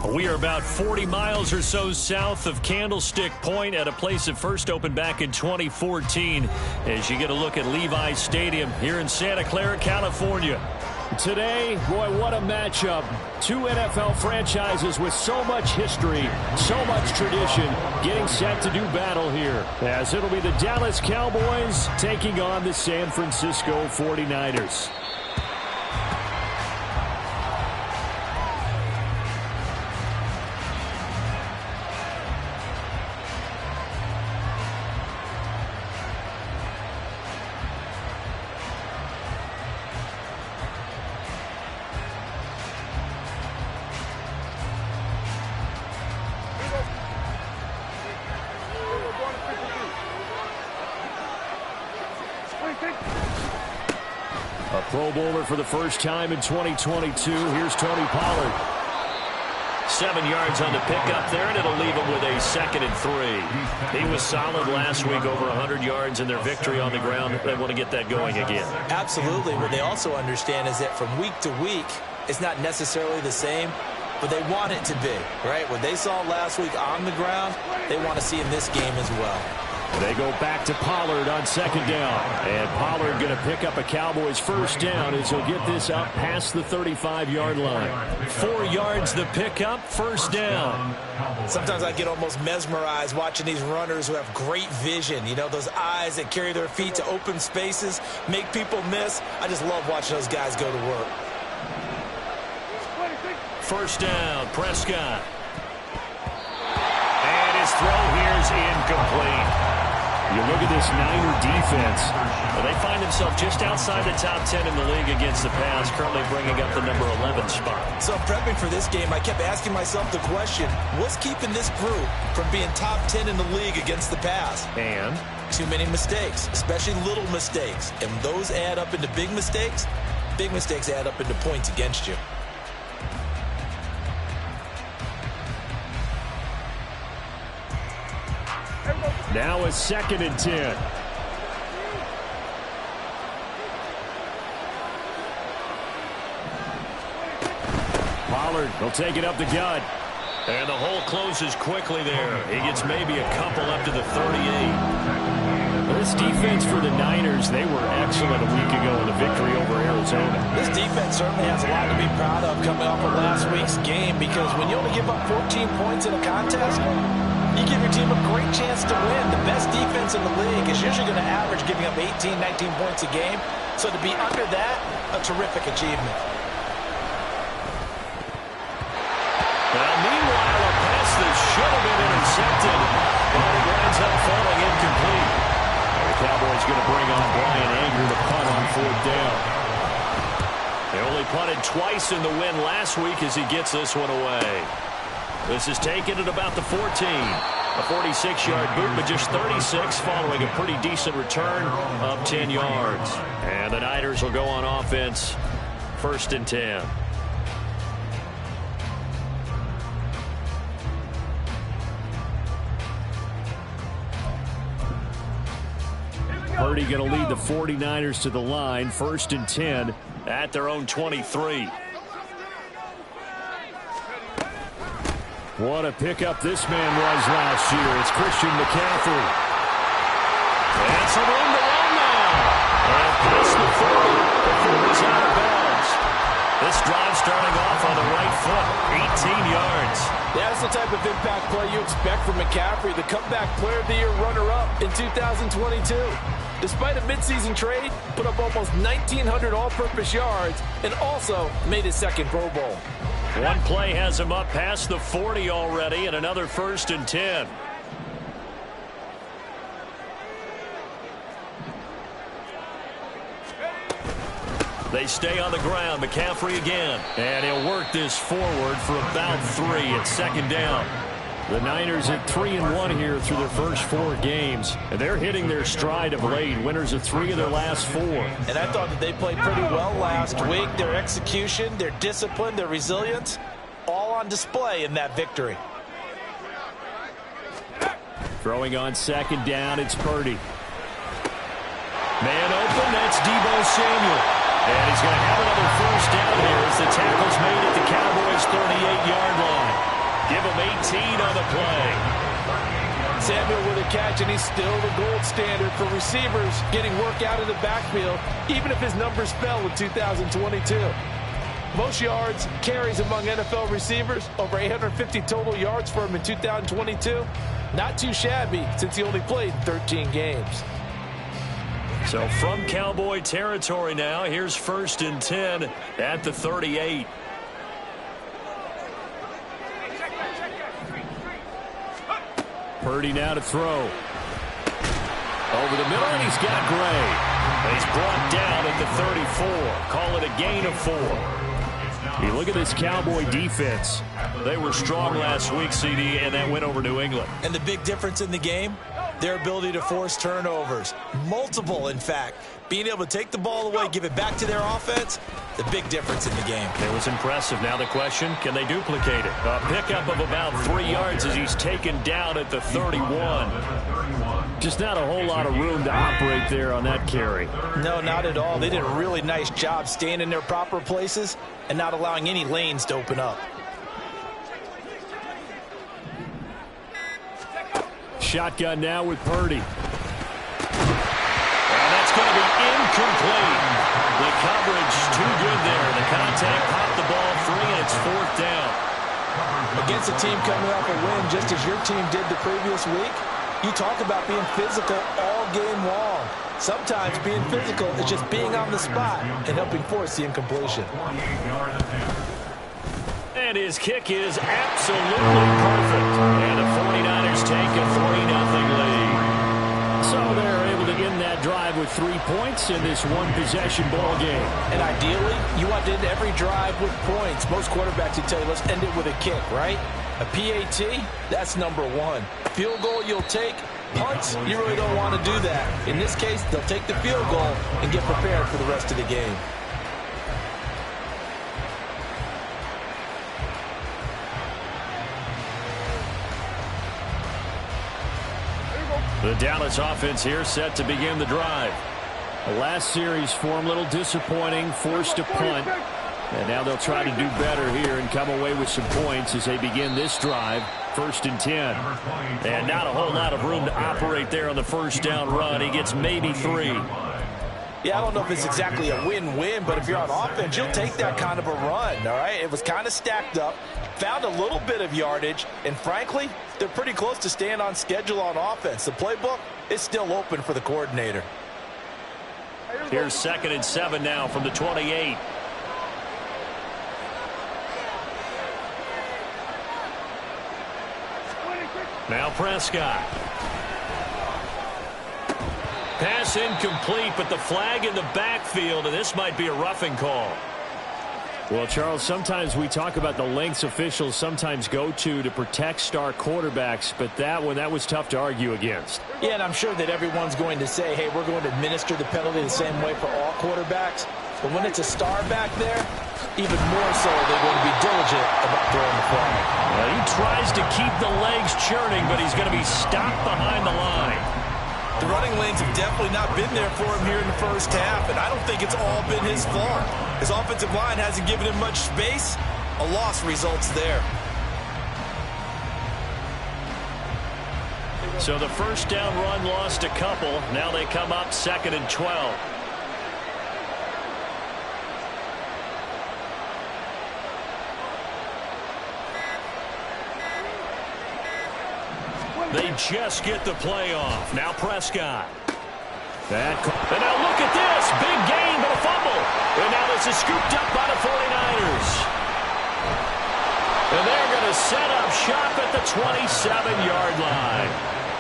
We are about 40 miles or so south of Candlestick Point at a place that first opened back in 2014 as you get a look at Levi's Stadium here in Santa Clara, California. Today, boy, what a matchup. Two NFL franchises with so much history, so much tradition, getting set to do battle here. As it'll be the Dallas Cowboys taking on the San Francisco 49ers. A Pro Bowler for the first time in 2022. Here's Tony Pollard. 7 yards on the pickup there, and it'll leave him with a 2nd and 3. He was solid last week, over 100 yards in their victory on the ground. They want to get that going again. Absolutely. What they also understand is that from week to week, it's not necessarily the same, but they want it to be, right? What they saw last week on the ground, they want to see in this game as well. They go back to Pollard on 2nd down. And Pollard going to pick up a Cowboys first down as he'll get this up past the 35-yard line. 4 yards the pickup, first down. Sometimes I get almost mesmerized watching these runners who have great vision. You know, those eyes that carry their feet to open spaces, make people miss. I just love watching those guys go to work. First down, Prescott. And his throw here is incomplete. You look at this Niner defense. Well, they find themselves just outside the top 10 in the league against the pass, currently bringing up the number 11 spot. So prepping for this game, I kept asking myself the question, what's keeping this group from being top 10 in the league against the pass? And? Too many mistakes, especially little mistakes. And those add up into big mistakes. Big mistakes add up into points against you. Now a 2nd and 10. Pollard will take it up the gut. And the hole closes quickly there. He gets maybe a couple up to the 38. This defense for the Niners, they were excellent a week ago in the victory over Arizona. This defense certainly has a lot to be proud of coming off of last week's game, because when you only give up 14 points in a contest, you give your team a great chance to win. The best defense in the league is usually going to average giving up 18, 19 points a game. So to be under that, a terrific achievement. Well, meanwhile, a pass that should have been intercepted, but it winds up falling incomplete. The Cowboys going to bring on Brian Anger to punt on 4th down. They only punted twice in the win last week as he gets this one away. This is taken at about the 14. A 46-yard boot, but just 36 following a pretty decent return of 10 yards. And the Niners will go on offense, 1st and 10. Purdy going to lead the 49ers to the line, 1st and 10 at their own 23. What a pickup this man was last year. It's Christian McCaffrey. And some room to run now. And past the 40 before he's out of bounds. This drive starting off on the right foot, 18 yards. That's the type of impact play you expect from McCaffrey, the comeback player of the year runner-up in 2022. Despite a midseason trade, put up almost 1,900 all-purpose yards and also made his 2nd Pro Bowl. One play has him up past the 40 already, and another 1st and 10. They stay on the ground. McCaffrey again. And he'll work this forward for about 3 at 2nd down. The Niners at 3-1 here through their first 4 games. And they're hitting their stride of late. Winners of 3 of their last 4. And I thought that they played pretty well last week. Their execution, their discipline, their resilience, all on display in that victory. Throwing on 2nd down, it's Purdy. Man open, that's Deebo Samuel. And he's going to have another first down here as the tackle's made at the Cowboys' 38-yard line. catch, and he's still the gold standard for receivers getting work out of the backfield, even if his numbers fell in 2022. Most yards, carries among NFL receivers, over 850 total yards for him in 2022. Not too shabby since he only played 13 games. So from Cowboy territory now, here's 1st and 10 at the 38. Purdy now to throw. Over the middle, and he's got Gray. And he's brought down at the 34. Call it a gain of 4. You look at this Cowboy defense. They were strong last week, CD, and that went over New England. And the big difference in the game, their ability to force turnovers. Multiple, in fact. Being able to take the ball away, give it back to their offense, the big difference in the game. It was impressive. Now the question, can they duplicate it? A pickup of about 3 yards as he's taken down at the 31. Just not a whole lot of room to operate there on that carry. No, not at all. They did a really nice job staying in their proper places and not allowing any lanes to open up. Shotgun now with Purdy. And that's going to be incomplete. The coverage too good there. The contact popped the ball free, and it's 4th down. Against a team coming off a win just as your team did the previous week, you talk about being physical all game long. Sometimes being physical is just being on the spot and helping force the incompletion. And his kick is absolutely perfect. And the 49ers take a 3-0 lead. So they're able to end that drive with 3 points in this one-possession ball game. And ideally, you want to end every drive with points. Most quarterbacks would tell you, let's end it with a kick, right? A PAT, that's number 1. Field goal you'll take. Punts, you really don't want to do that. In this case, they'll take the field goal and get prepared for the rest of the game. The Dallas offense here set to begin the drive. The last series for them a little disappointing, forced a punt. And now they'll try to do better here and come away with some points as they begin this drive. 1st and 10. And not a whole lot of room to operate there on the first down run. He gets maybe 3. Yeah, I don't know if it's exactly a win-win, but if you're on offense, you'll take that kind of a run, all right? It was kind of stacked up, found a little bit of yardage, and frankly, they're pretty close to staying on schedule on offense. The playbook is still open for the coordinator. Here's 2nd and 7 now from the 28. Now Prescott. Pass incomplete, but the flag in the backfield, and this might be a roughing call. Well, Charles, sometimes we talk about the lengths officials sometimes go to protect star quarterbacks, but that was tough to argue against. Yeah, and I'm sure that everyone's going to say, hey, we're going to administer the penalty the same way for all quarterbacks. But when it's a star back there, even more so they're going to be diligent about throwing the flag. Well, he tries to keep the legs churning, but he's going to be stopped behind the line. The running lanes have definitely not been there for him here in the first half, and I don't think it's all been his fault. His offensive line hasn't given him much space. A loss results there. So the first down run lost a couple. Now they come up 2nd and 12. They just get the play off. Now Prescott. And now look at this. Big gain, but a fumble. And now this is scooped up by the 49ers. And they're going to set up shop at the 27-yard line.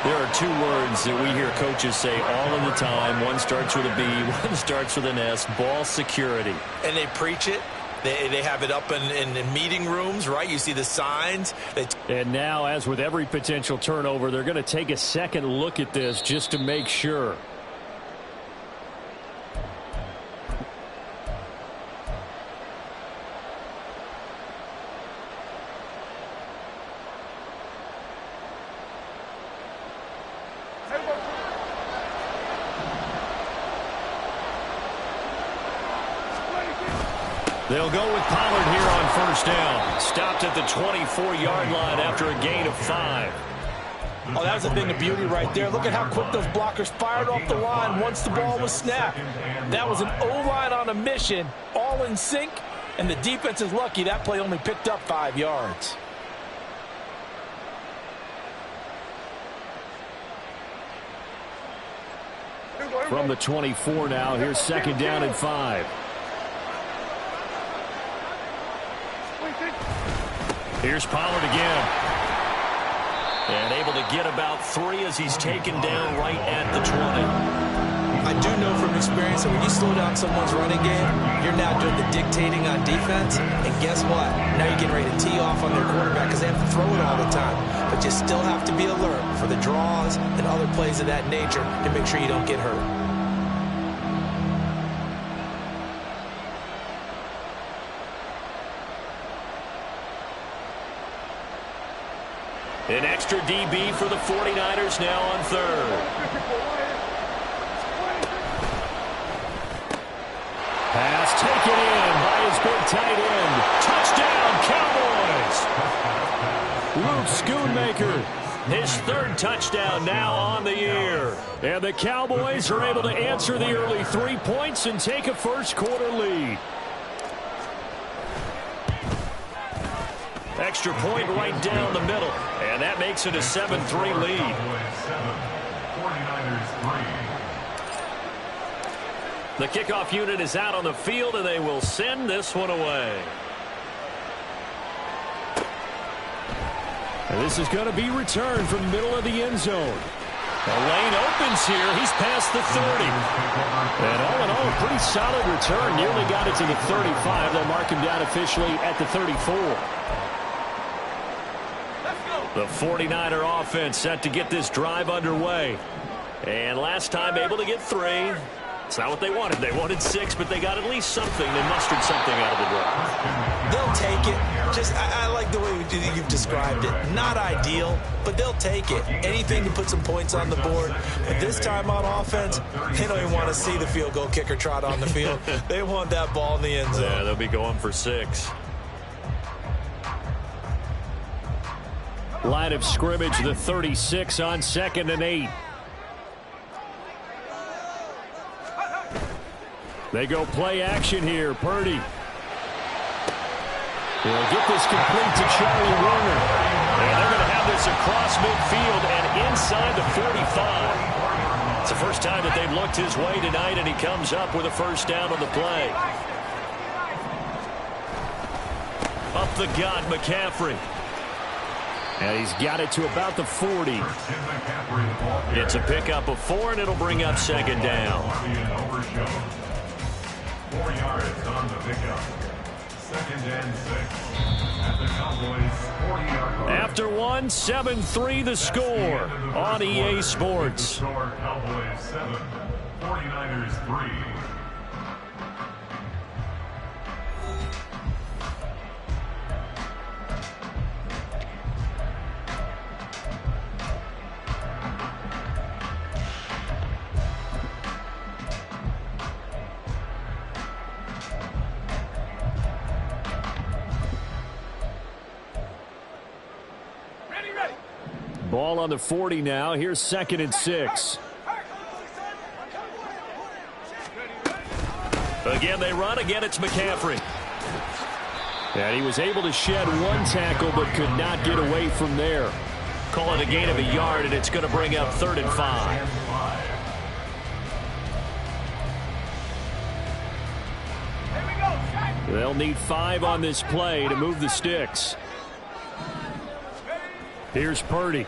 There are 2 words that we hear coaches say all of the time. One starts with a B, one starts with an S. Ball security. And they preach it. They have it up in meeting rooms, right? You see the signs. And now, as with every potential turnover, they're going to take a second look at this just to make sure. They'll go with Pollard here on first down. Stopped at the 24-yard line after a gain of 5. Oh, that was a thing of beauty right there. Look at how quick those blockers fired off the line once the ball was snapped. That was an O-line on a mission, all in sync, and the defense is lucky that play only picked up 5 yards. From the 24 now, here's 2nd down and 5. Here's Pollard again. And able to get about 3 as he's taken down right at the 20. I do know from experience that when you slow down someone's running game, you're now doing the dictating on defense. And guess what? Now you're getting ready to tee off on their quarterback because they have to throw it all the time. But you still have to be alert for the draws and other plays of that nature to make sure you don't get hurt. An extra DB for the 49ers now on 3rd. Pass taken in by his big tight end. Touchdown, Cowboys. Luke Schoonmaker. His 3rd touchdown now on the year. And the Cowboys are able to answer the early 3 points and take a first-quarter lead. Extra point right down the middle. And that makes it a 7-3 lead. The kickoff unit is out on the field, and they will send this one away. And this is going to be returned from the middle of the end zone. The lane opens here. He's past the 30. And all in all, a pretty solid return. Nearly got it to the 35. They'll mark him down officially at the 34. The 49er offense set to get this drive underway. And last time able to get 3. It's not what they wanted. They wanted 6, but they got at least something. They mustered something out of the drive. They'll take it. I like the way you've described it. Not ideal, but they'll take it. Anything to put some points on the board. But this time on offense, they don't even want to see the field goal kicker trot on the field. They want that ball in the end zone. Yeah, they'll be going for 6. Line of scrimmage, the 36 on 2nd and 8. They go play action here. Purdy. They'll get this complete to Charlie Warner. And they're going to have this across midfield and inside the 45. It's the first time that they've looked his way tonight, and he comes up with a first down on the play. Up the gut, McCaffrey. And he's got it to about the 40. It's a pickup of 4, and it'll bring up 2nd down. 4 yards on the pickup. 2nd and 6 at the Cowboys 40-yard line. After 1, 7-3 the score on EA Sports. Cowboys 7, 49ers 3. Ball on the 40 now. Here's 2nd and 6. Again, they run. Again, it's McCaffrey. And he was able to shed 1 tackle, but could not get away from there. Call it a gain of a yard, and it's going to bring up 3rd and 5. They'll need 5 on this play to move the sticks. Here's Purdy.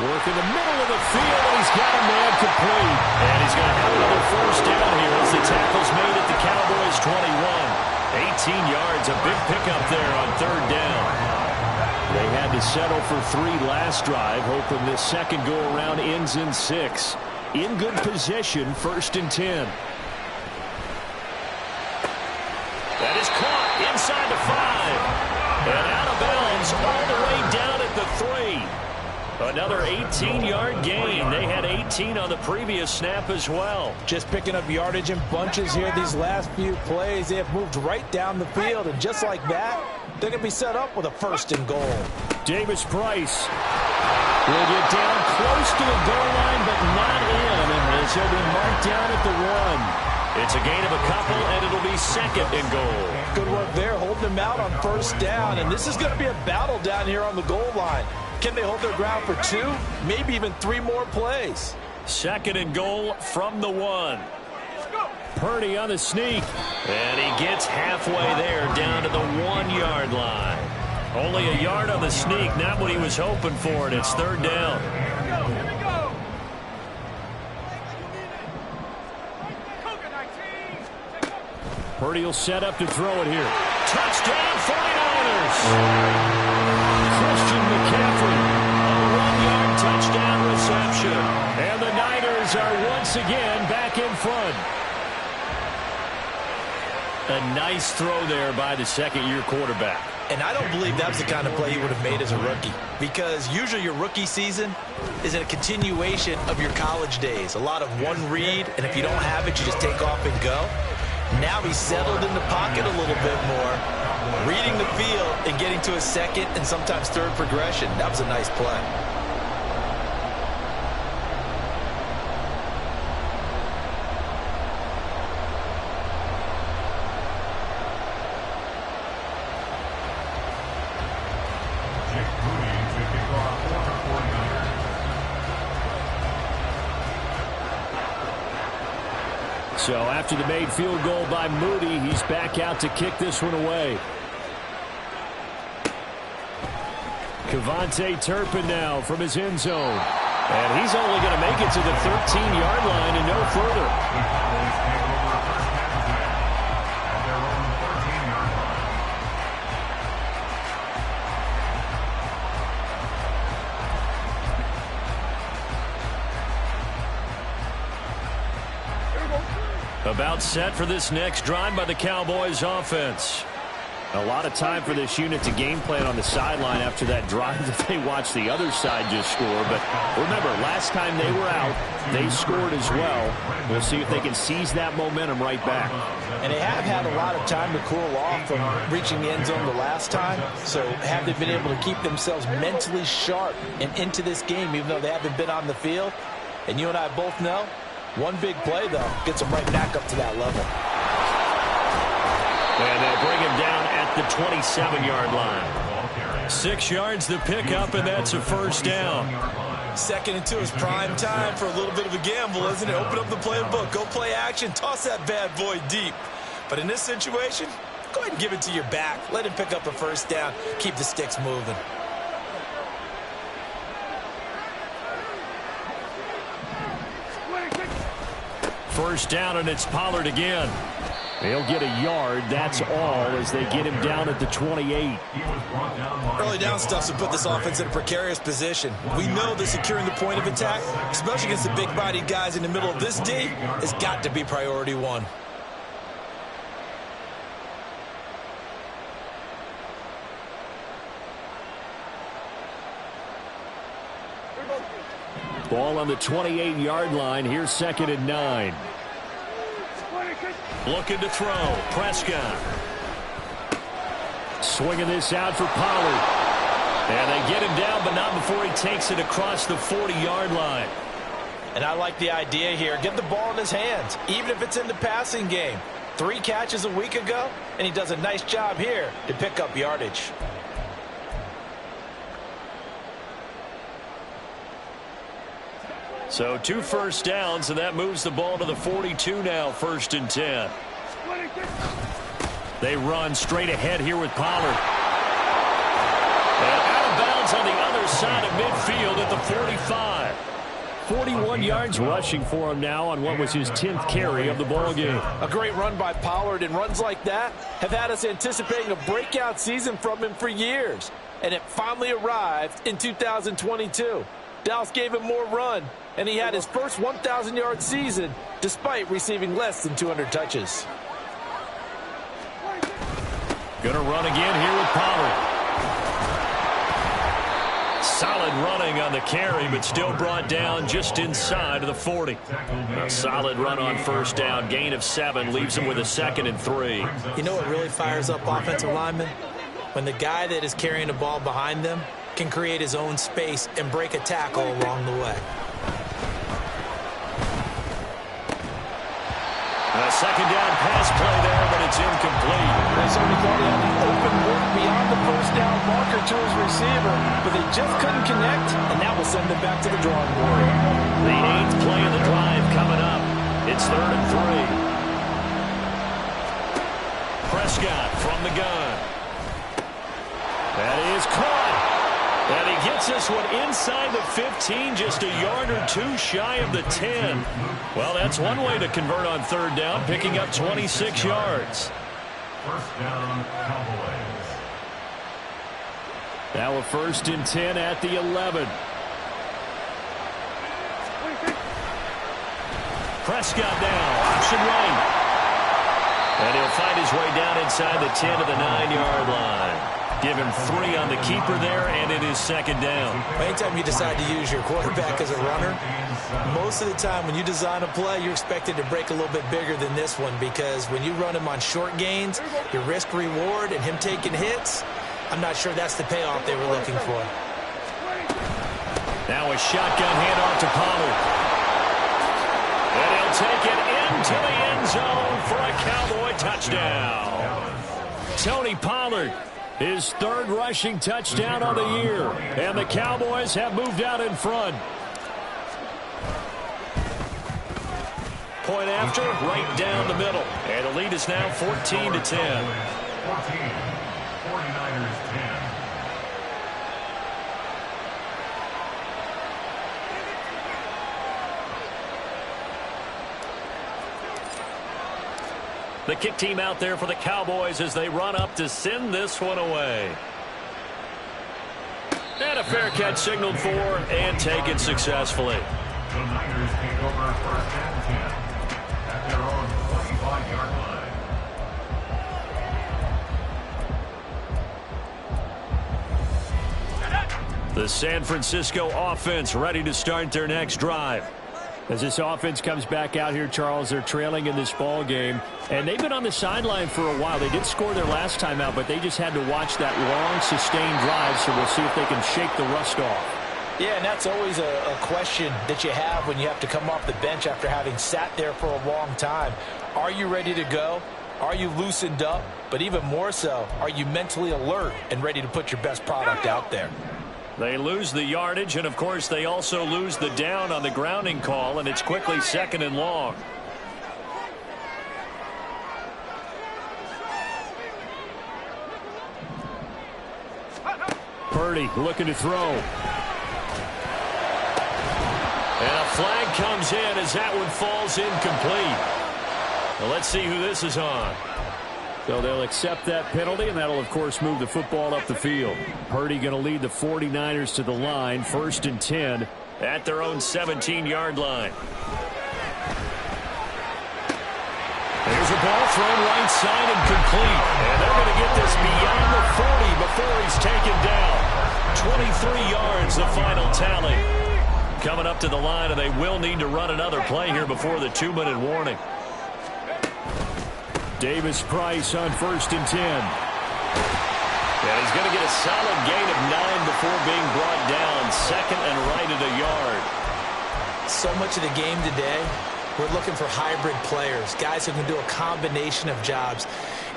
Work in the middle of the field, and he's got a man complete. And he's going to have another first down here as the tackle's made at the Cowboys 21. 18 yards, a big pickup there on 3rd down. They had to settle for 3 last drive, hoping this second go-around ends in 6. In good position, 1st and 10. That is caught inside the 5. And out of bounds all the way down at the 3. another 18-yard gain. They had 18 on the previous snap as well. Just picking up yardage in bunches here these last few plays. They have moved right down the field, and just like that, they're going to be set up with a 1st and goal. Davis Price will get down close to the goal line, but not in, as he'll be marked down at the 1. It's a gain of a couple, and it'll be 2nd and goal. Good work there, holding them out on 1st down, and this is going to be a battle down here on the goal line. Can they hold their ground for 2, maybe even 3 more plays? 2nd and goal from the 1. Purdy on the sneak. And he gets halfway there, down to the 1-yard line. Only a yard on the sneak, not what he was hoping for, and it's 3rd down. Purdy will set up to throw it here. Touchdown, 49ers! Christian McCaffrey, A 1-yard touchdown reception. and the Niners are once again back in front. A nice throw there by the 2nd-year quarterback. And I don't believe that's the kind of play he would have made as a rookie, because usually your rookie season is a continuation of your college days. A lot of one read, and if you don't have it, you just take off and go. Now he's settled in the pocket a little bit more, reading the field and getting to a 2nd and sometimes 3rd progression. That was a nice play. So after the made field goal by Moody, he's back out to kick this one away. Kevontae Turpin now from his end zone. And he's only going to make it to the 13-yard line and no further. About set for this next drive by the Cowboys offense. A lot of time for this unit to game plan on the sideline after that drive that they watched the other side just score. But remember, last time they were out, they scored as well. We'll see if they can seize that momentum right back. And they have had a lot of time to cool off from reaching the end zone the last time. So have they been able to keep themselves mentally sharp and into this game, even though they haven't been on the field? And you and I both know, one big play, though, gets them right back up to that level. And they'll bring him down at the 27-yard line. 6 yards the pickup, and that's a 1st down. 2nd and 2 is prime time for a little bit of a gamble, isn't it? Open up the playbook, go play action, toss that bad boy deep. But in this situation, go ahead and give it to your back. Let him pick up a 1st down, keep the sticks moving. First down, and it's Pollard again. They'll get a yard, that's all, as they get him down at the 28. Early down stuff to put this offense in a precarious position. We know that securing the point of attack, especially against the big-bodied guys in the middle of this D, has got to be priority 1. Ball on the 28-yard line. Here's 2nd and 9. Looking to throw. Prescott. Swinging this out for Pollard. And they get him down, but not before he takes it across the 40-yard line. And I like the idea here. Get the ball in his hands, even if it's in the passing game. 3 catches a week ago, and he does a nice job here to pick up yardage. So 2 first downs, and that moves the ball to the 42 now, 1st and 10. They run straight ahead here with Pollard. And out of bounds on the other side of midfield at the 45. 41 yards rushing for him now on what was his 10th carry of the ball game. A great run by Pollard, and runs like that have had us anticipating a breakout season from him for years. And it finally arrived in 2022. Dallas gave him more run, and he had his first 1,000-yard season despite receiving less than 200 touches. Going to run again here with Pollard. Solid running on the carry, but still brought down just inside of the 40. A solid run on first down. Gain of 7 leaves him with a 2nd and 3. You know what really fires up offensive linemen? When the guy that is carrying the ball behind them can create his own space and break a tackle along the way. A second down pass play there, but it's incomplete. They certainly thought he had an open look beyond the first down marker to his receiver, but they just couldn't connect, and that will send them back to the drawing board. The 8th play of the drive coming up. It's 3rd and 3. Prescott from the gun. That is caught. And he gets this one inside the 15, just a yard or 2 shy of the 10. Well, that's one way to convert on 3rd down, picking up 26 yards. First down, Cowboys. Now a 1st and 10 at the 11. Prescott now, option right. And he'll find his way down inside the 10 to the 9-yard line. Give him 3 on the keeper there, and it is 2nd down. Anytime you decide to use your quarterback as a runner, most of the time when you design a play, you're expected to break a little bit bigger than this one, because when you run him on short gains, your risk-reward and him taking hits, I'm not sure that's the payoff they were looking for. Now a shotgun handoff to Pollard. And he'll take it into the end zone for a Cowboy touchdown. Tony Pollard, his 3rd rushing touchdown on the year. And the Cowboys have moved out in front. Point after, right down the middle. And the lead is now 14 to 10. 14, 49ers 10. The kick team out there for the Cowboys as they run up to send this one away. And a fair catch signaled for and taken successfully. The Niners take over 1st and 10 at their own 25-yard line. The San Francisco offense ready to start their next drive. As this offense comes back out here, Charles, they're trailing in this ball game, and they've been on the sideline for a while. They did score their last time out, but they just had to watch that long, sustained drive, so we'll see if they can shake the rust off. Yeah, and that's always a question that you have when you have to come off the bench after having sat there for a long time. Are you ready to go? Are you loosened up? But even more so, are you mentally alert and ready to put your best product out there? They lose the yardage, and of course they also lose the down on the grounding call, and it's quickly 2nd and long. Purdy looking to throw. And a flag comes in as that one falls incomplete. Well, let's see who this is on. So they'll accept that penalty, and that'll, of course, move the football up the field. Purdy going to lead the 49ers to the line, 1st and 10. At their own 17-yard line. There's a ball thrown right side and complete. And they're going to get this beyond the 40 before he's taken down. 23 yards, the final tally. Coming up to the line, and they will need to run another play here before the 2-minute warning. Davis Price on 1st and 10. And he's going to get a solid gain of 9 before being brought down. 2nd and right at a yard. So much of the game today, we're looking for hybrid players, guys who can do a combination of jobs.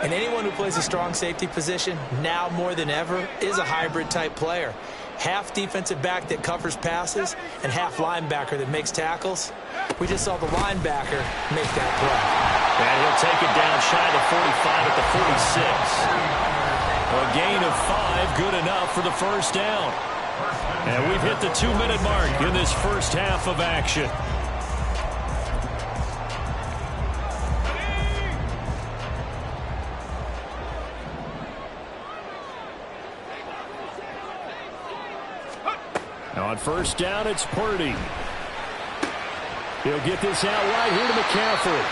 And anyone who plays a strong safety position, now more than ever, is a hybrid type player. Half defensive back that covers passes and half linebacker that makes tackles. We just saw the linebacker make that play. And he'll take it down shy of the 45 at the 46. A gain of 5, good enough for the 1st down. And we've hit the 2-minute mark in this first half of action. Now on 1st down, it's Purdy. He'll get this out right here to McCaffrey.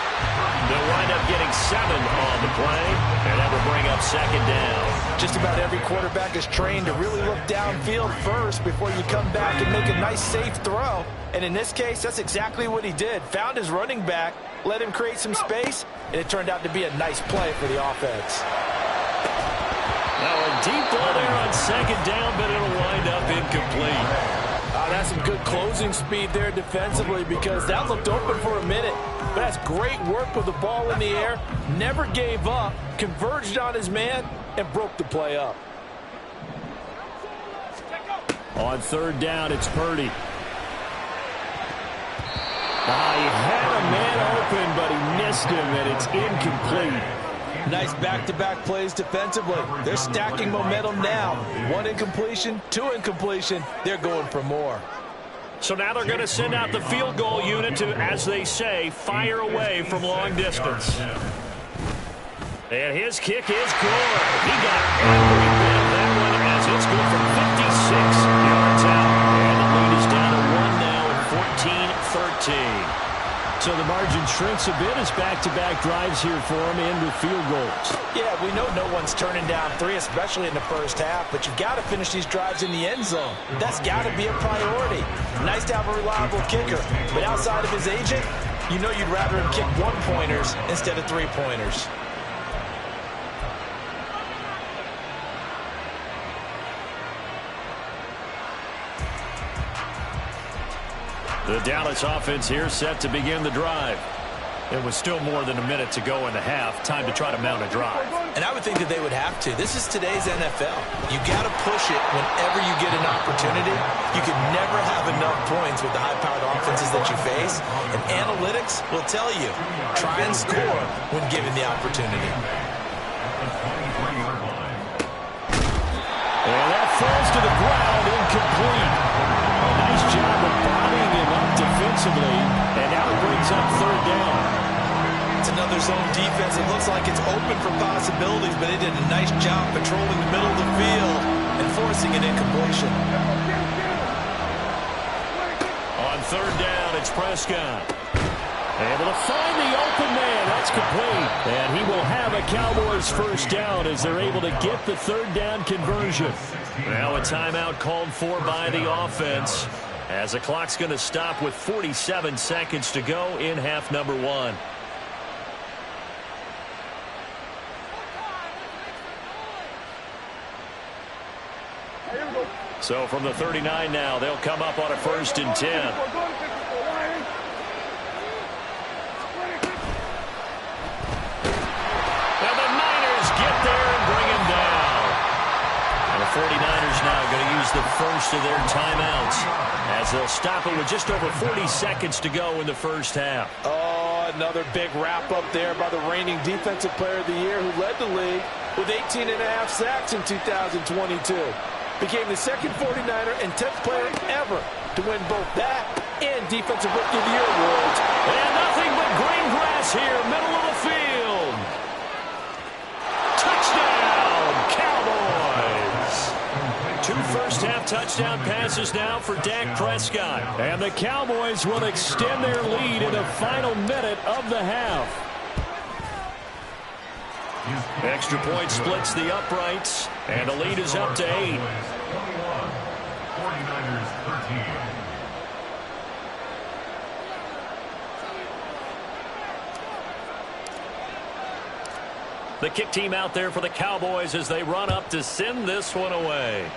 They'll wind up getting 7 on the play, and that will bring up second down. Just about every quarterback is trained to really look downfield first before you come back and make a nice, safe throw. And in this case, that's exactly what he did. Found his running back, let him create some space, and it turned out to be a nice play for the offense. Now a deep ball there on second down, but it'll wind up incomplete. That's some good closing speed there defensively because that looked open for a minute. But that's great work with the ball in the air. Never gave up, converged on his man, and broke the play up. On third down, it's Purdy. He had a man open, but he missed him, and it's incomplete. Nice back-to-back plays defensively. They're stacking momentum now. 1 incompletion, 2 incompletion. They're going for more. So now they're going to send out the field goal unit to, as they say, fire away from long distance. And his kick is good. He got every bit of that one as it's good from 56 yards out. And the lead is down to 1 now at 14-13. So the margin shrinks a bit as back-to-back drives here for him and with field goals. Yeah, we know no one's turning down 3, especially in the first half, but you've got to finish these drives in the end zone. That's got to be a priority. Nice to have a reliable kicker, but outside of his agent, you know you'd rather him kick 1-pointers instead of 3-pointers. The Dallas offense here set to begin the drive. It was still more than a minute to go in the half. Time to try to mount a drive. And I would think that they would have to. This is today's NFL. You got to push it whenever you get an opportunity. You can never have enough points with the high-powered offenses that you face. And analytics will tell you, try and score when given the opportunity. And that falls to the ground, incomplete. A nice job of bombing him up defensively, and now it brings up third down. It's another zone defense. It looks like it's open for possibilities, but they did a nice job patrolling the middle of the field and forcing an incompletion. On third down, it's Prescott. Able to find the open man. That's complete. And he will have a Cowboys first down as they're able to get the third down conversion. Now a timeout called for by the offense as the clock's going to stop with 47 seconds to go in half number 1. So from the 39 now, they'll come up on a 1st and 10. And the Niners get there and bring him down. And the 49ers now going to use the first of their timeouts as they'll stop it with just over 40 seconds to go in the first half. Oh, another big wrap-up there by the reigning Defensive Player of the Year who led the league with 18.5 sacks in 2022. Became the second 49er and 10th player ever to win both that and Defensive Rookie of the Year awards. And nothing but green grass here, middle of the field. Touchdown, Cowboys. 2 first-half touchdown passes now for Dak Prescott. And the Cowboys will extend their lead in the final minute of the half. Extra point splits the uprights, and the lead is up to 8. 49ers 13. The kick team out there for the Cowboys as they run up to send this one away.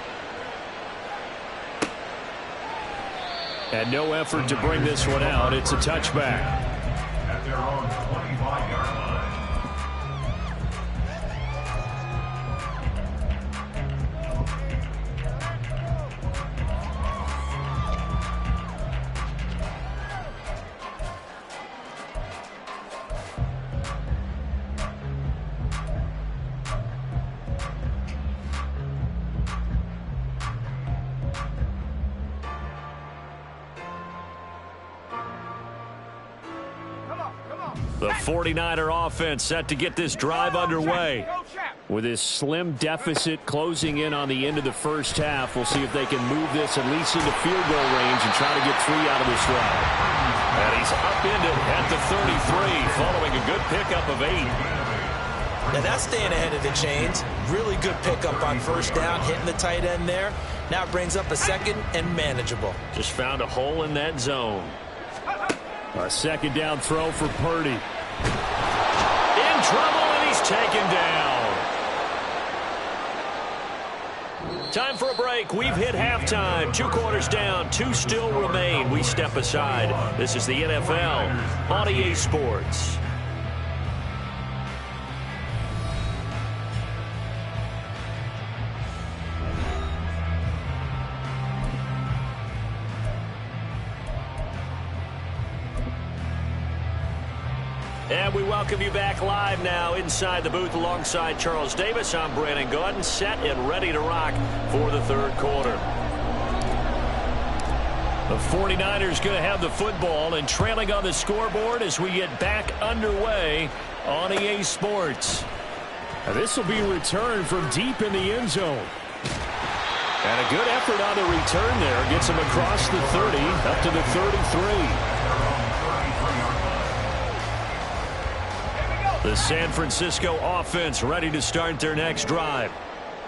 And no effort to bring this one out. It's a touchback. At their own 25-yard line. The 49er offense set to get this drive underway. With this slim deficit closing in on the end of the first half, we'll see if they can move this at least into field goal range and try to get 3 out of this drive. And he's upended at the 33 following a good pickup of 8. Now that's staying ahead of the chains. Really good pickup on first down, hitting the tight end there. Now it brings up a second and manageable. Just found a hole in that zone. A second down throw for Purdy. In trouble, and he's taken down. Time for a break. We've hit halftime. 2 quarters down. 2 still remain. We step aside. This is the NFL on EA Sports. And we welcome you back live now inside the booth alongside Charles Davis. I'm Brandon Gaudin, set and ready to rock for the third quarter. The 49ers going to have the football and trailing on the scoreboard as we get back underway on EA Sports. Now this will be returned from deep in the end zone. And a good effort on the return there. Gets him across the 30 up to the 33. The San Francisco offense ready to start their next drive.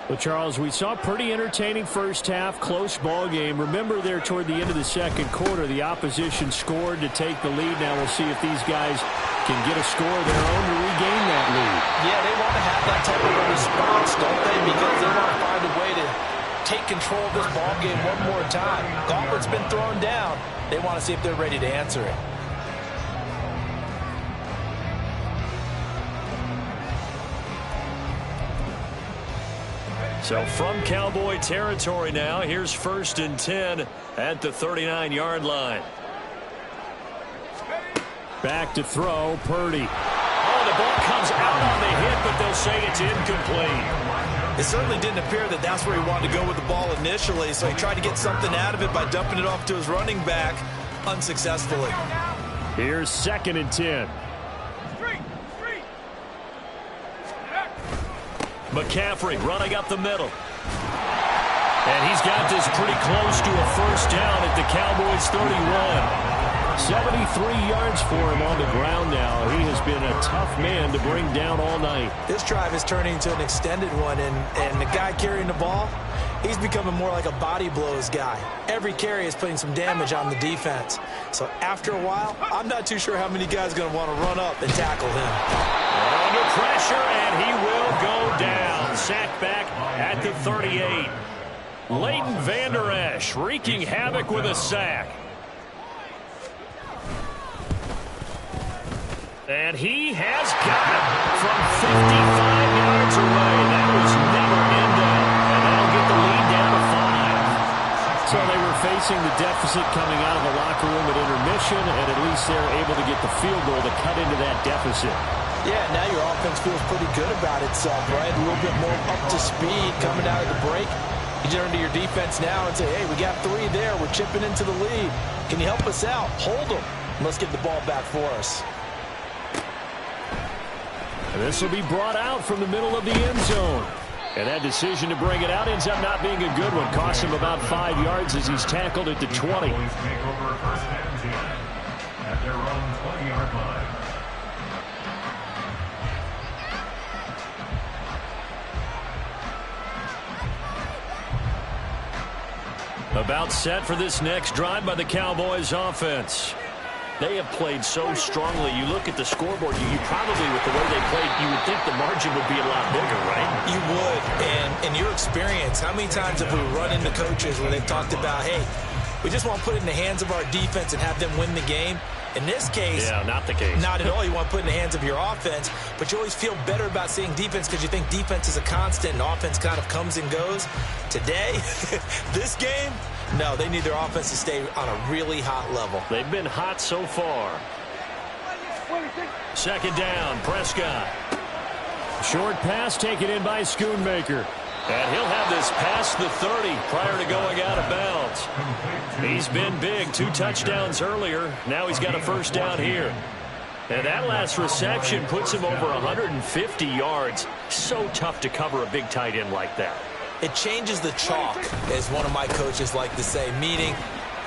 Well, Charles, we saw a pretty entertaining first half, close ball game. Remember there toward the end of the second quarter, the opposition scored to take the lead. Now we'll see if these guys can get a score of their own to regain that lead. Yeah, they want to have that type of a response, don't they? Because they want to find a way to take control of this ball game one more time. Gauntlet's been thrown down. They want to see if they're ready to answer it. So from Cowboy territory now, here's 1st and 10 at the 39-yard line. Back to throw, Purdy. Oh, the ball comes out on the hit, but they'll say it's incomplete. It certainly didn't appear that that's where he wanted to go with the ball initially, so he tried to get something out of it by dumping it off to his running back unsuccessfully. Here's 2nd and 10. McCaffrey running up the middle. And he's got this pretty close to a first down at the Cowboys' 31. 73 yards for him on the ground now. He has been a tough man to bring down all night. This drive is turning into an extended one, and the guy carrying the ball, he's becoming more like a body blows guy. Every carry is putting some damage on the defense. So after a while, I'm not too sure how many guys are going to want to run up and tackle him. Under pressure, and he will go down. Sacked back at the 38. Leighton Vander Esch wreaking havoc with a sack. And he has got it from 55 yards away. That was never in down. And that'll get the lead down to 5. So they were facing the deficit coming out of the locker room at intermission, and at least they're able to get the field goal to cut into that deficit. Yeah, now your offense feels pretty good about itself, right? A little bit more up to speed coming out of the break. You turn to your defense now and say, hey, we got 3 there. We're chipping into the lead. Can you help us out? Hold them. Let's get the ball back for us. And this will be brought out from the middle of the end zone. And that decision to bring it out ends up not being a good one. Cost him about 5 yards as he's tackled at the 20. Cowboys take over 1st and 10 at their own 20-yard line. About set for this next drive by the Cowboys offense. They have played so strongly. You look at the scoreboard, you probably, with the way they played, you would think the margin would be a lot bigger, right? You would. And in your experience, how many times have we run into coaches where they've talked about, hey, we just want to put it in the hands of our defense and have them win the game? In this case, yeah, not the case. Not at all. You want to put it in the hands of your offense, but you always feel better about seeing defense because you think defense is a constant and offense kind of comes and goes. Today, this game, no, they need their offense to stay on a really hot level. They've been hot so far. 2nd down, Prescott. Short pass taken in by Schoonmaker. And he'll have this past the 30 prior to going out of bounds. He's been big. 2 touchdowns earlier. Now he's got a first down here. And that last reception puts him over 150 yards. So tough to cover a big tight end like that. It changes the chalk, as one of my coaches like to say, meaning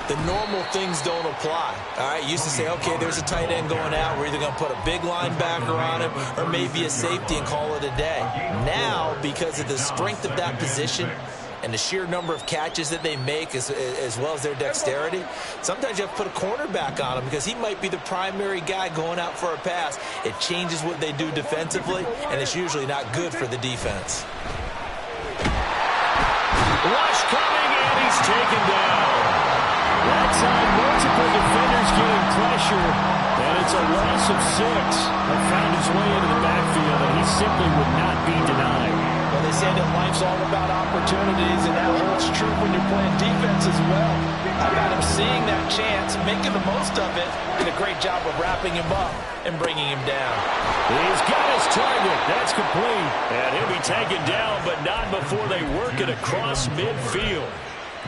the normal things don't apply. All right, you used to say, okay, there's a tight end going out. We're either going to put a big linebacker on him or maybe a safety and call it a day. Now, because of the strength of that position and the sheer number of catches that they make as well as their dexterity, sometimes you have to put a cornerback on him because he might be the primary guy going out for a pass. It changes what they do defensively, and it's usually not good for the defense. Rush coming, and he's taken down. That time, multiple defenders getting pressure, and it's a loss of 6. That found his way into the backfield, and he simply would not be denied. Well, they say that life's all about opportunities, and that holds true when you're playing defense as well. How about him seeing that chance, making the most of it, did a great job of wrapping him up and bringing him down. He's got his target. That's complete. And he'll be taken down, but not before they work it across midfield.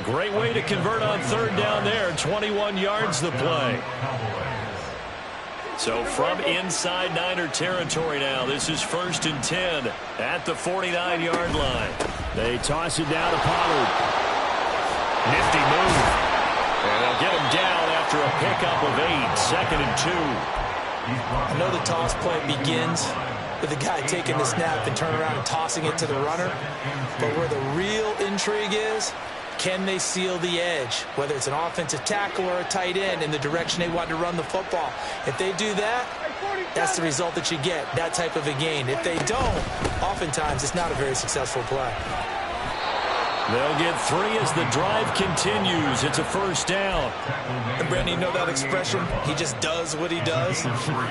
Great way to convert on third down there. 21 yards the play. So from inside Niner territory now, this is 1st and 10 at the 49-yard line. They toss it down to Pollard. Nifty move. And they'll get him down after a pickup of 8. 2nd and 2. I know the toss play begins with the guy taking the snap and turning around and tossing it to the runner. But where the real intrigue is, can they seal the edge, whether it's an offensive tackle or a tight end, in the direction they want to run the football? If they do that, that's the result that you get, that type of a gain. If they don't, oftentimes it's not a very successful play. They'll get 3 as the drive continues. It's a 1st down. And Brandon, you know that expression? He just does what he does.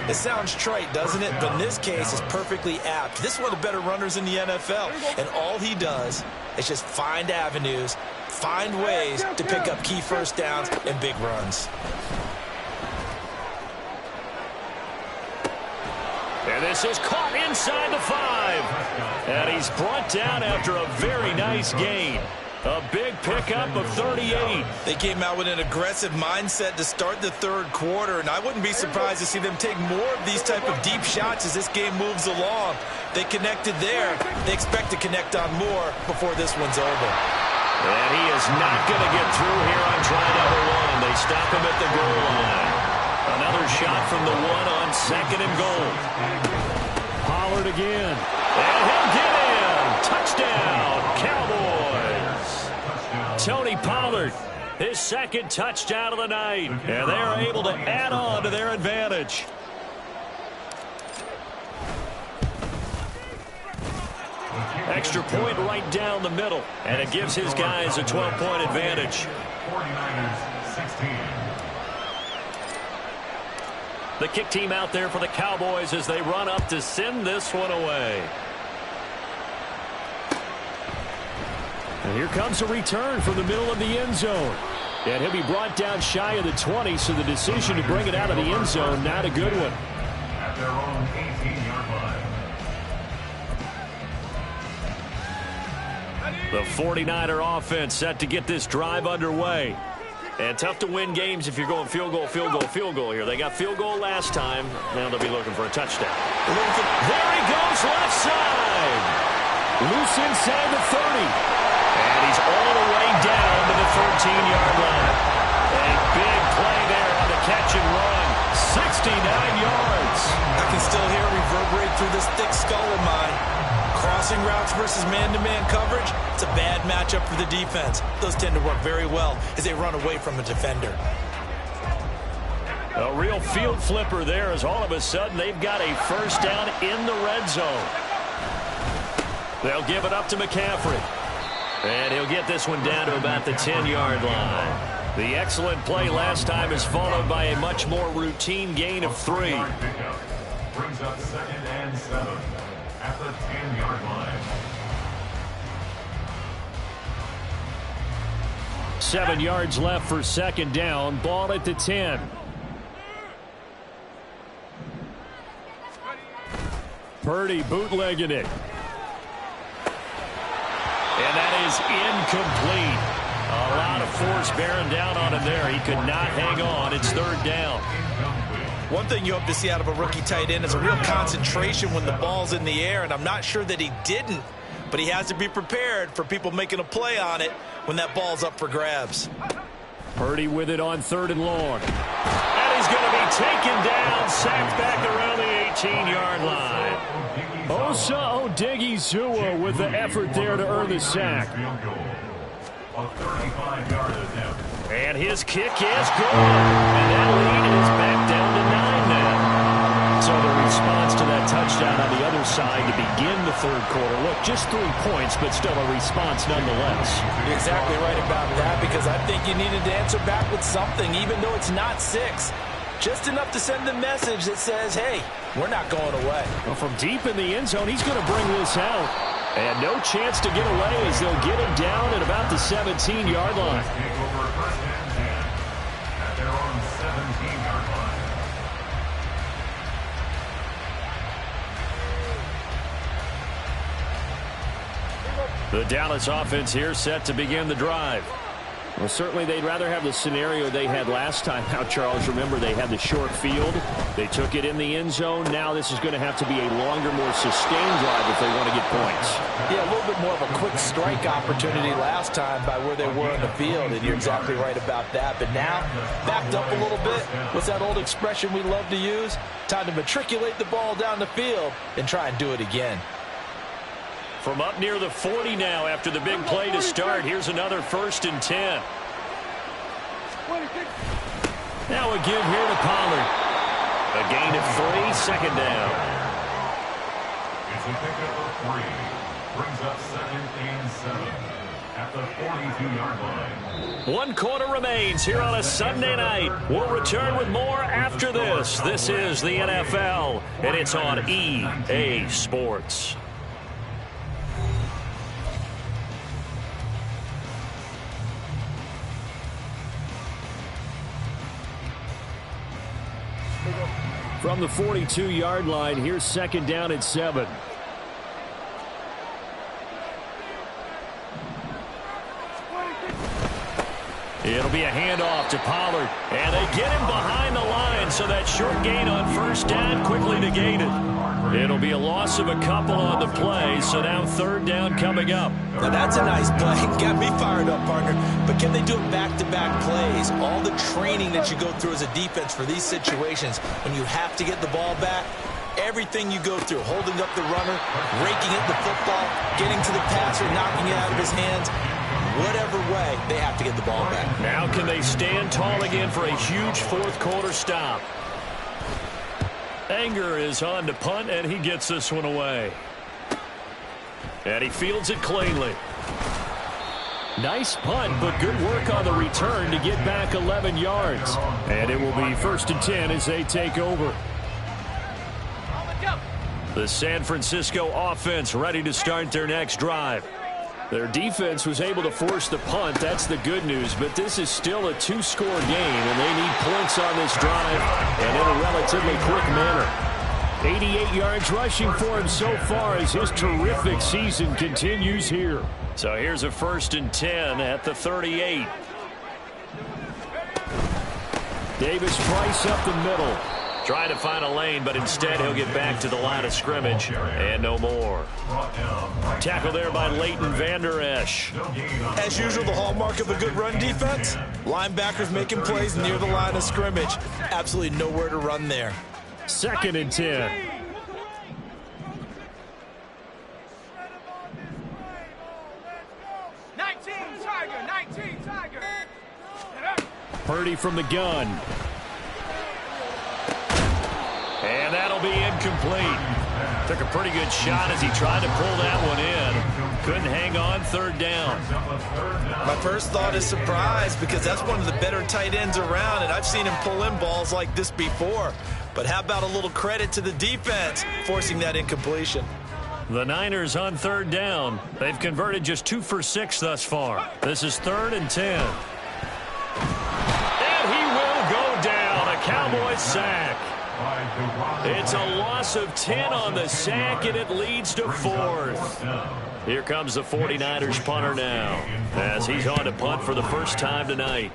It sounds trite, doesn't it? But in this case, it's perfectly apt. This is one of the better runners in the NFL. And all he does is just find avenues, find ways to pick up key 1st downs and big runs. And this is caught inside the 5. And he's brought down after a very nice gain. A big pickup of 38. They came out with an aggressive mindset to start the 3rd quarter, and I wouldn't be surprised to see them take more of these type of deep shots as this game moves along. They connected there. They expect to connect on more before this one's over. And he is not going to get through here on try number 1. They stop him at the goal line. Another shot from the 1 on 2nd and goal. Pollard again. And he'll get in. Touchdown, Cowboys. Tony Pollard, his 2nd touchdown of the night. And they are able to add on to their advantage. Extra point right down the middle. And it gives his guys a 12-point advantage. 49ers 16. The kick team out there for the Cowboys as they run up to send this one away. And here comes a return from the middle of the end zone. And he'll be brought down shy of the 20, so the decision to bring it out of the end zone, not a good one. At their own 18-yard line. The 49er offense set to get this drive underway. And tough to win games if you're going field goal, field goal, field goal here. They got field goal last time. Now they'll be looking for a touchdown. There he goes, left side. Loose inside the 30. And he's all the way down to the 13-yard line. A big play there on the catch and run. 69 yards. I can still hear it reverberate through this thick skull of mine. Crossing routes versus man-to-man coverage, it's a bad matchup for the defense. Those tend to work very well as they run away from a defender. A real field flipper there as all of a sudden they've got a 1st down in the red zone. They'll give it up to McCaffrey. And he'll get this one down to about the 10-yard line. The excellent play last time is followed by a much more routine gain of 3. Brings up 2nd and 7 at the 10-yard line. 7 yards left for 2nd down. Ball at the 10. Purdy bootlegging it. And that is incomplete. A lot of force bearing down on him there. He could not hang on. It's 3rd down. One thing you hope to see out of a rookie tight end is a real concentration when the ball's in the air, and I'm not sure that he didn't, but he has to be prepared for people making a play on it when that ball's up for grabs. Purdy with it on 3rd and long. And he's going to be taken down, sacked back around the 18-yard line. Osa Odighizuwa with the effort there to earn the sack. And his kick is good. And that lead is back down to 9 now. So the response to that touchdown on the other side to begin the 3rd quarter. Look, just 3 points, but still a response nonetheless. You're exactly right about that, because I think you needed to answer back with something, even though it's not 6. Just enough to send a message that says, hey, we're not going away. Well, from deep in the end zone, he's going to bring this out. And no chance to get away as they'll get him down at about the 17-yard line. The Dallas offense here set to begin the drive. Well, certainly they'd rather have the scenario they had last time out, Charles. Remember, they had the short field. They took it in the end zone. Now this is going to have to be a longer, more sustained drive if they want to get points. Yeah, a little bit more of a quick strike opportunity last time by where they were in the field, and you're exactly right about that. But now, backed up a little bit. What's that old expression we love to use? Time to matriculate the ball down the field and try and do it again. From up near the 40 now after the big play to start. Here's another 1st and 10. Now a give here to Pollard. A gain of 3, 2nd down. It's a pickup of 3. Brings up 2nd and 7 at the 42-yard line. 1 quarter remains here on a Sunday night. We'll return with more after this. This is the NFL, and it's on EA Sports. From the 42-yard line, here's 2nd down and 7. It'll be a handoff to Pollard. And they get him behind the line, so that short gain on 1st down quickly negated. It'll be a loss of a couple on the play, so now 3rd down coming up. Now that's a nice play. Got me fired up, partner. But can they do it back-to-back plays? All the training that you go through as a defense for these situations, when you have to get the ball back, everything you go through, holding up the runner, raking at the football, getting to the passer, knocking it out of his hands, whatever way, they have to get the ball back. Now can they stand tall again for a huge 4th quarter stop? Anger is on to punt, and he gets this one away. And he fields it cleanly. Nice punt, but good work on the return to get back 11 yards. And it will be 1st and 10 as they take over. The San Francisco offense ready to start their next drive. Their defense was able to force the punt. That's the good news. But this is still a 2-score game, and they need points on this drive and in a relatively quick manner. 88 yards rushing for him so far as his terrific season continues here. So here's a 1st and 10 at the 38. Davis Price up the middle. Trying to find a lane, but instead he'll get back to the line of scrimmage and no more. Tackle there by Leighton Vander Esch. As usual, the hallmark of a good run defense, linebackers making plays near the line of scrimmage. Absolutely nowhere to run there. 2nd and 10. Purdy from the gun. And that'll be incomplete. Took a pretty good shot as he tried to pull that one in. Couldn't hang on 3rd down. My first thought is surprise, because that's one of the better tight ends around, and I've seen him pull in balls like this before. But how about a little credit to the defense forcing that incompletion? The Niners on 3rd down. They've converted just 2 for 6 thus far. This is 3rd and 10. And he will go down. A Cowboys sack. It's a loss of 10 on the sack, and it leads to 4th. Here comes the 49ers punter now, as he's on to punt for the first time tonight.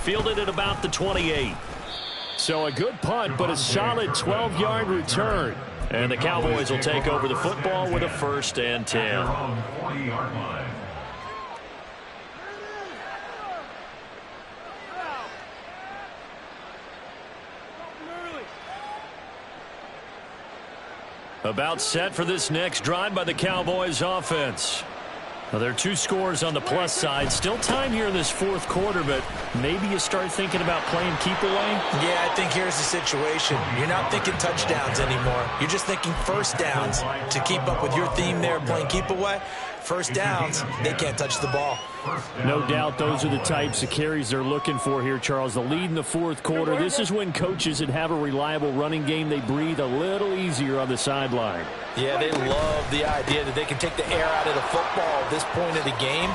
Fielded at about the 28. So a good punt, but a solid 12-yard return. And the Cowboys will take over the football with a 1st and 10. About set for this next drive by the Cowboys offense. Well, there are 2 scores on the plus side. Still time here in this fourth quarter, but maybe you start thinking about playing keep away? Yeah, I think here's the situation. You're not thinking touchdowns anymore. You're just thinking first downs. To keep up with your theme there, playing keep away, first downs, they can't touch the ball. No doubt those are the types of carries they're looking for here, Charles. The lead in the fourth quarter. This is when coaches that have a reliable running game, they breathe a little easier on the sideline. Yeah, they love the idea that they can take the air out of the football at this point of the game.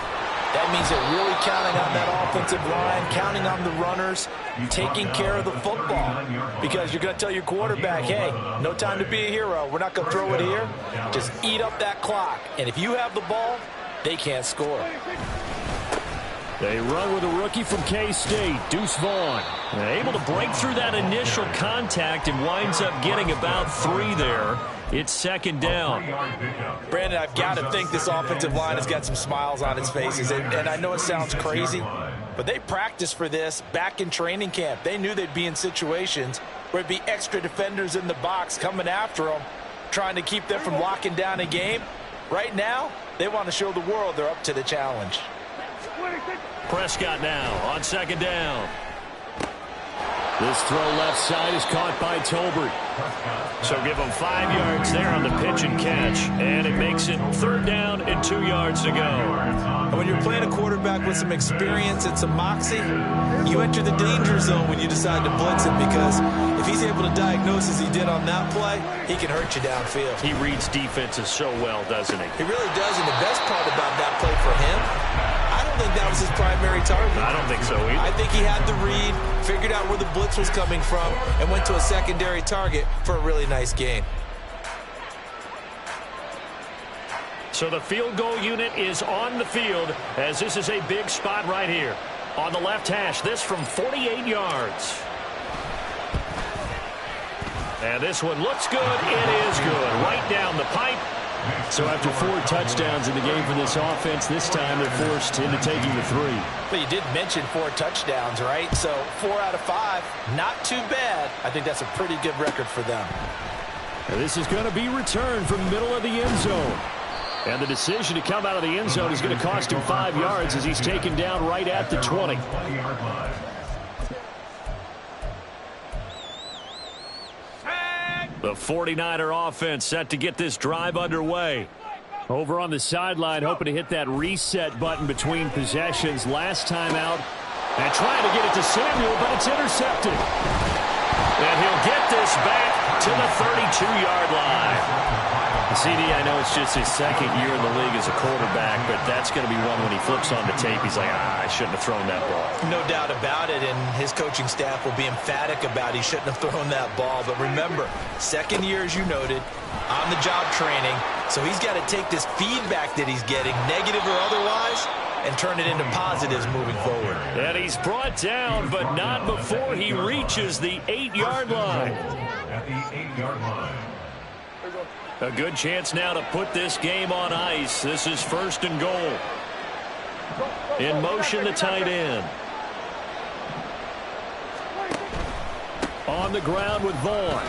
That means they're really counting on that offensive line, counting on the runners, taking care of the football. Because you're going to tell your quarterback, hey, no time to be a hero. We're not going to throw it here. Just eat up that clock. And if you have the ball, they can't score. They run with a rookie from K-State, Deuce Vaughn. Able to break through that initial contact and winds up getting about 3 there. It's second down. Brandon, I've got to think this offensive line has got some smiles on its faces. And I know it sounds crazy, but they practiced for this back in training camp. They knew they'd be in situations where it'd be extra defenders in the box coming after them, trying to keep them from locking down a game. Right now, they want to show the world they're up to the challenge. Prescott now on second down. This throw left side is caught by Tolbert. So give him 5 yards there on the pitch and catch. And it makes it third down and 2 yards to go. And when you're playing a quarterback with some experience and some moxie, you enter the danger zone when you decide to blitz him, because if he's able to diagnose as he did on that play, he can hurt you downfield. He reads defenses so well, doesn't he? He really does, and the best part about that play for him, I don't think that was his primary target. I don't think so either. I think he had the read, figured out where the blitz was coming from, and went to a secondary target for a really nice gain. So the field goal unit is on the field, as this is a big spot right here. On the left hash, this from 48 yards. And this one looks good. It is good. Right down the pipe. So after 4 touchdowns in the game for this offense, this time they're forced into taking the 3. But you did mention 4 touchdowns, right? So 4 out of 5, not too bad. I think that's a pretty good record for them. And this is going to be returned from the middle of the end zone. And the decision to come out of the end zone is going to cost him 5 yards as he's taken down right at the 20. The 49er offense set to get this drive underway. Over on the sideline, hoping to hit that reset button between possessions. Last time out, and trying to get it to Samuel, but it's intercepted. And he'll get this back to the 32-yard line. CD, I know it's just his second year in the league as a quarterback, but that's going to be one when he flips on the tape. He's like, I shouldn't have thrown that ball. No doubt about it, and his coaching staff will be emphatic about he shouldn't have thrown that ball. But remember, second year, as you noted, on-the-job training, so he's got to take this feedback that he's getting, negative or otherwise, and turn it into positives moving forward. And he's brought down, but not before he reaches the 8-yard line. At the 8-yard line. A good chance now to put this game on ice. This is first and goal. In motion, the tight end. On the ground with Vaughn.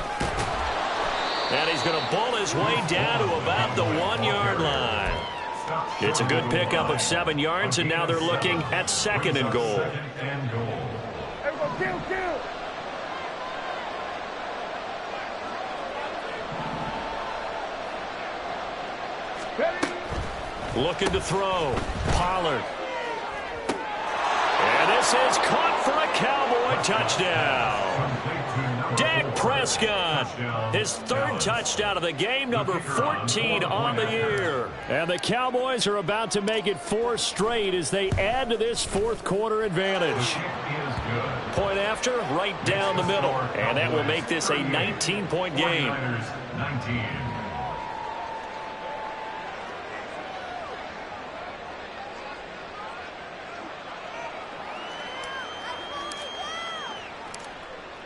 And he's going to bull his way down to about the 1-yard line. It's a good pickup of 7 yards, and now they're looking at second and goal. Looking to throw. Pollard. And this is caught for a Cowboy touchdown. Dak Prescott, his 3rd touchdown of the game, number 14 on the year. And the Cowboys are about to make it 4 straight as they add to this fourth quarter advantage. Point after, right down the middle. And that will make this a 19-point game.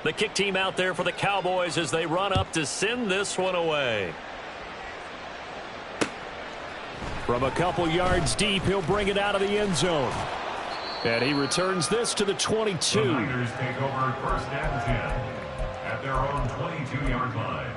The kick team out there for the Cowboys as they run up to send this one away. From a couple yards deep, he'll bring it out of the end zone. And he returns this to the 22. The Niners take over first and 10 at their own 22-yard line.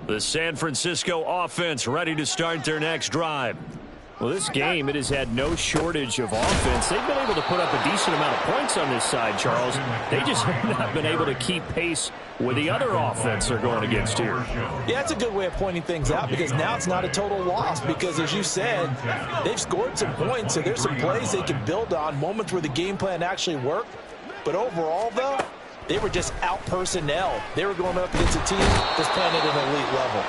The San Francisco offense ready to start their next drive. Well, this game, it has had no shortage of offense. They've been able to put up a decent amount of points on this side, Charles. They just have not been able to keep pace with the other offense they're going against here. Yeah, it's a good way of pointing things out because now it's not a total loss because, as you said, they've scored some points, so there's some plays they can build on, moments where the game plan actually worked. But overall, though, they were just out-personnel. They were going up against a team that's playing at an elite level.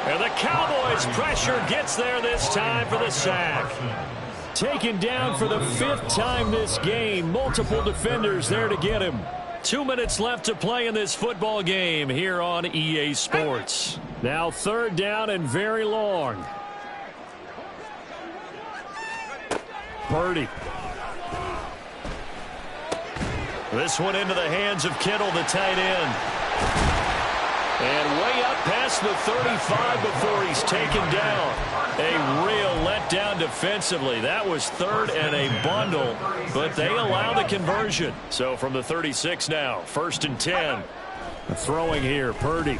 And the Cowboys' pressure gets there this time for the sack. Taken down for the 5th time this game. Multiple defenders there to get him. 2 minutes left to play in this football game here on EA Sports. Now 3rd down and very long. Purdy. This one into the hands of Kittle, the tight end. And way up past the 35 before he's taken down. A real letdown defensively. That was 3rd and a bundle, but they allow the conversion. So from the 36 now, 1st and 10. Throwing here, Purdy.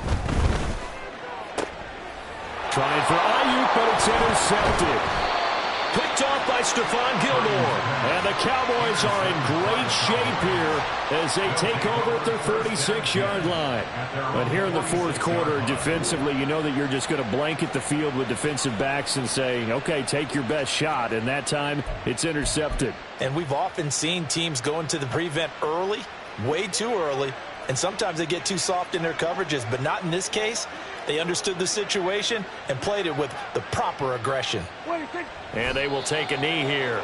Trying for Ayuk, but it's intercepted. Picked off by Stephon Gilmore. And the Cowboys are in great shape here as they take over at their 36-yard line. But here in the 4th quarter, defensively, you know that you're just going to blanket the field with defensive backs and say, okay, take your best shot. And that time, it's intercepted. And we've often seen teams go into the prevent early, way too early, and sometimes they get too soft in their coverages, but not in this case. They understood the situation and played it with the proper aggression. And they will take a knee here.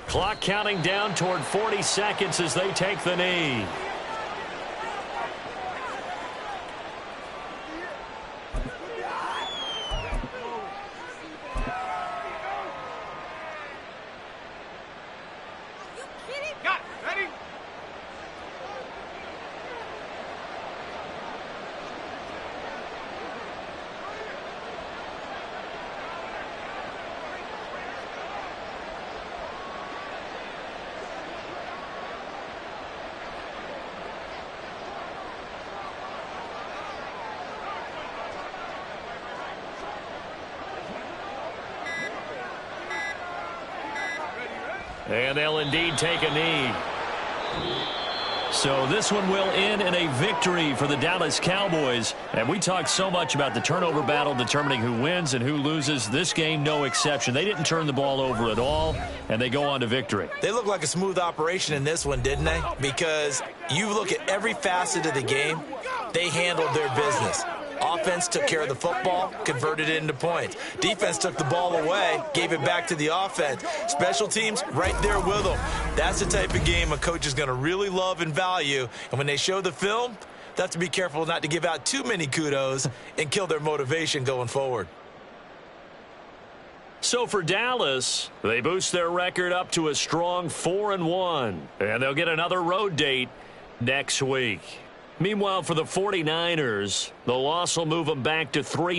Clock counting down toward 40 seconds as they take the knee. And they'll indeed take a knee. So this one will end in a victory for the Dallas Cowboys. And we talked so much about the turnover battle determining who wins and who loses. This game, no exception. They didn't turn the ball over at all, and they go on to victory. They look like a smooth operation in this one, didn't they? Because you look at every facet of the game, they handled their business. Offense took care of the football, converted it into points. Defense took the ball away, gave it back to the offense. Special teams, right there with them. That's the type of game a coach is going to really love and value. And when they show the film, they have to be careful not to give out too many kudos and kill their motivation going forward. So for Dallas, they boost their record up to a strong 4-1. And they'll get another road date next week. Meanwhile, for the 49ers, the loss will move them back to 3-2.